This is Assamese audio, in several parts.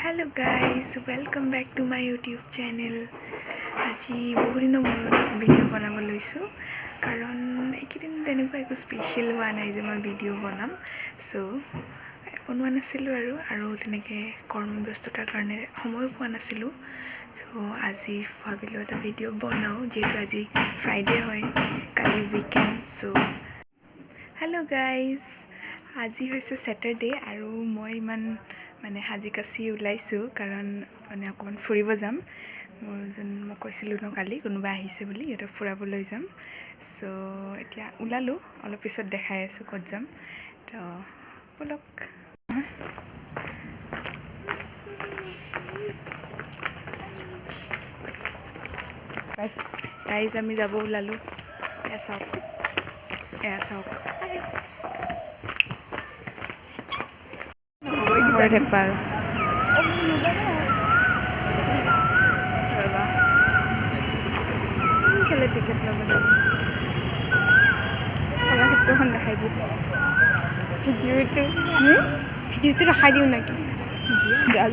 Hello guys, welcome back to my YouTube channel. আজি বহুদিনৰ মূৰত ভিডিঅ' বনাব লৈছোঁ কাৰণ এইকেইদিন তেনেকুৱা একো স্পেচিয়েল হোৱা নাই যে মই ভিডিঅ' বনাম চ' বনোৱা নাছিলোঁ আৰু তেনেকৈ কৰ্মব্যস্ততাৰ কাৰণে সময় পোৱা নাছিলোঁ চ' আজি ভাবিলোঁ এটা ভিডিঅ' বনাওঁ যিহেতু আজি ফ্ৰাইডে হয় কালি উইকেণ্ড চ' হেল্ল' গাইজ আজি হৈছে ছেটাৰডে আৰু মই ইমান সাজি কাচি ওলাইছোঁ কাৰণ অকণমান ফুৰিব যাম মোৰ মই কৈছিলোঁ ন কালি কোনোবা আহিছে বুলি সিহঁতক ফুৰাবলৈ যাম চ' এতিয়া ওলালোঁ অলপ পিছত দেখাই আছোঁ ক'ত যাম তো ব'লক গাইজ আমি যাব ওলালোঁ এয়া চাওক দেখবাৰ খেলে টিকেট ল'ব লাগিব কলাক্ষেত্ৰখন দেখাই দিওঁ ভিডিঅ'টো দেখাই দিওঁ নেকি যা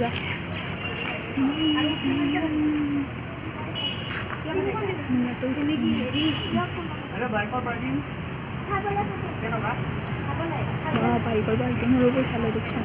বাইকৰ পাৰ্কিঙৰো পইচা লৈ দিছে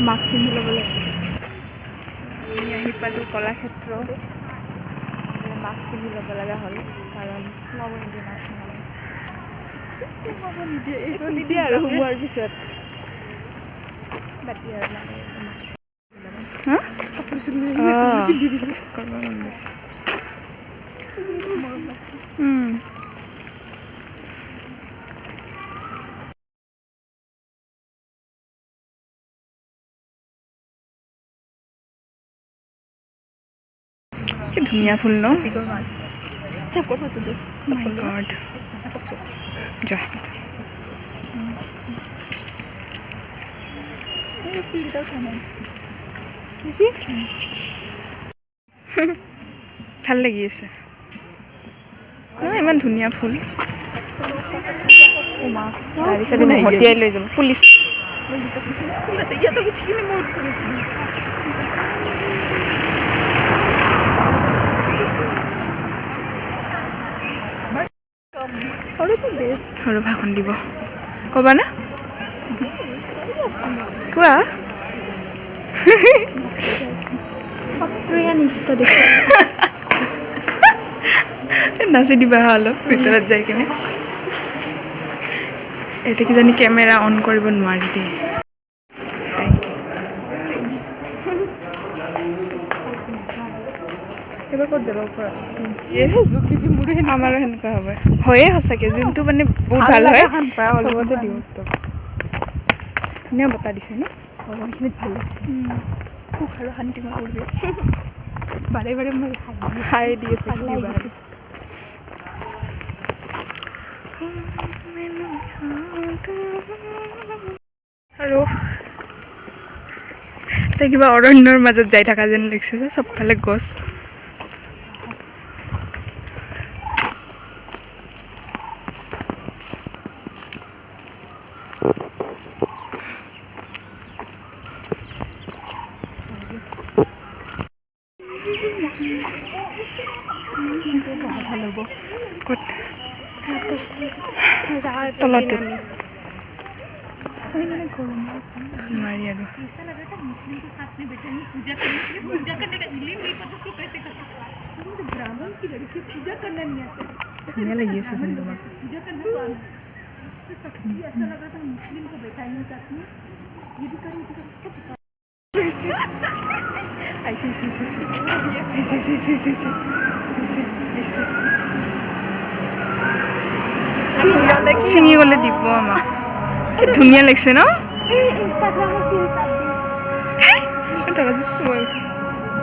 মাস্ক পিন্ধি ল'ব লাগে আমি আহি পালোঁ কলাক্ষেত্ৰ মাস্ক পিন্ধি ল'ব লগা হ'ল কাৰণ সোমাব নিদিয়ে মাস্ক নিদিয়ে এইটো নিদিয়ে আৰু সোমোৱাৰ পিছত বাতি আৰু কি ধুনীয়া ফুল ন মাই গড যা ভাল লাগি আছে ইমান ধুনীয়া ফুল গাড়ী চাড়ী মহতিয়াই লৈ যাব পুলিচ সৰু ভাষণ দিব ক'বা না কোৱা নাচি দিবা অলপ ভিতৰত যাই কিনে এতিয়া কিজানি কেমেৰা অন কৰিব নোৱাৰি দেই এবাৰ ক'ত যাব ওপৰত আমাৰো সেনেকুৱা হ'ব হয়ে সঁচাকৈ যোনটো বহুত ভাল হয় চবতে দিওঁ ধুনীয়া বতাহ দিছে ন সেইখিনিত ভাল লাগিছে সুখ আৰু শান্তি মই কৰিবি বাৰে বাৰে মই খাই দি আছোঁ আৰু কিবা অৰণ্যৰ মাজত যাই থকা যেন লাগিছে যে চবফালে গছ তলতে নোৱাৰি আৰু ধুনীয়া লাগি আছে চোন তোমাক ছিঙি গ'লে দিব আমাক কি ধুনীয়া লাগিছে ন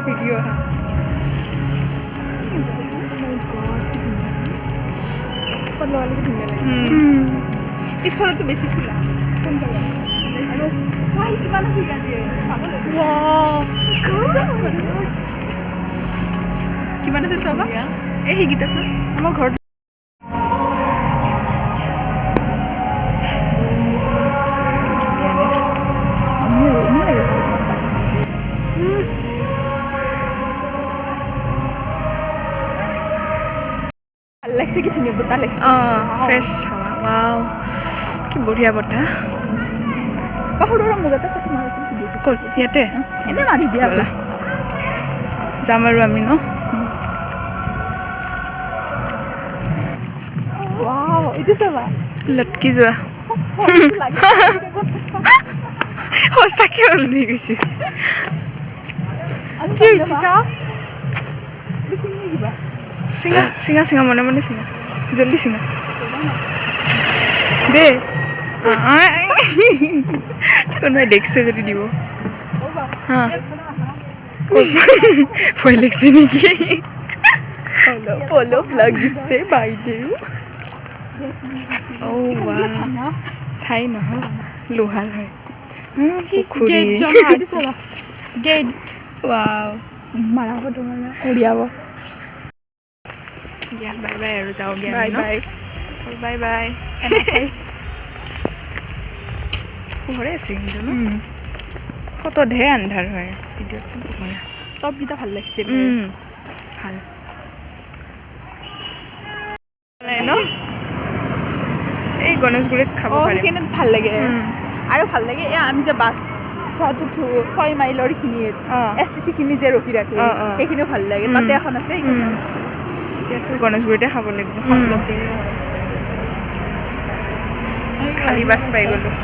ভিডিঅ' অহা ধুনীয়া লাগে পিছফালেতো বেছি খোলা আৰু চাই কিমান আছে কিমান আছে চাবা এই সেইকেইটা চোৱা আমাৰ ঘৰত ভাল লাগছে কি ধুনীয়া বতাহ লাগছে ফ্ৰেছ হাৱা ৱাও কি বঢ়িয়া বতাহ পাহৰৰ মুগতে কথা মাৰিছিল ক'ত ইয়াতে এনে মাৰি দিয়া যাম আৰু আমি ন ৱাও এইটো চাবা লটকি যোৱা সঁচাকৈ ওলমি গৈছে কি হৈছে চা চিঙা চিঙা চিঙা মনে মনে চিঙা জল্দি চিঙা দে কোনোবাই দেখিছে যদি দিব হা ভয় লাগিছে নেকি অলপ লাগিছে বাইদেউ ঠাই নহয় লোহাৰ হয় পুখুৰী গেট ৱাও মাৰাব তোমাৰ উৰিয়াব দিয়া বাই বাই আৰু যাওঁ দিয়া বাই বাই বাই বাই পোহৰে আছে কিন্তু ন ফটো ঢেৰ আন্ধাৰ হয় ভিডিঅ'ত চোন পোহৰে টপকেইটা ভাল লাগিছিল ভাল ন এই গণেশগুৰিত খাব পাৰে সেইখিনিত ভাল লাগে আৰু ভাল লাগে এই আমি যে বাছ 6 মাইলৰ খিনিত STC খিনি যে ৰখি ৰাখে সেইখিনিও ভাল লাগে তাতে এখন আছে এতিয়াতো গণেশগুৰিতে খাব লাগিব খালী বাছ পাই গ'লোঁ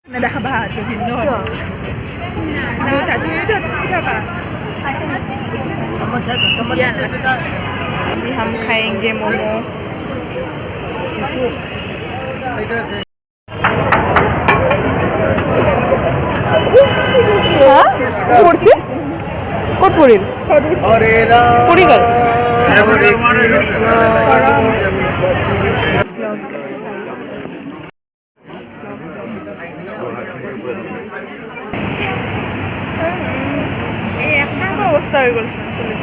নেদেখাবা हम खाएंगे मोमो পড়ছে কত পড়িল পড়ি গেল এই একটা অবস্থা হয়ে গেল চলে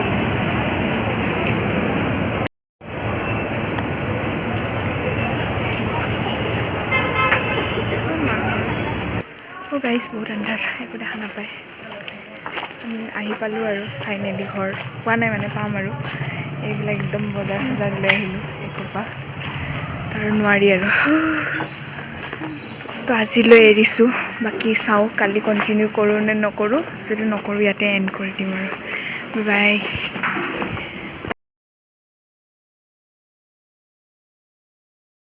গাইজ বহুত আন্ধাৰ একো দেখা নাপায় আমি আহি পালোঁ আৰু ফাইনেলি ঘৰ পোৱা নাই মানে পাম আৰু এইবিলাক একদম বজাৰ চজাৰ লৈ আহিলোঁ একোপা তাৰ নোৱাৰি আৰু তো আজিলৈ এৰিছোঁ বাকী চাওঁ কালি কণ্টিনিউ কৰোঁ নে নকৰোঁ যদি নকৰোঁ ইয়াতে এণ্ড কৰি দিম আৰু বাই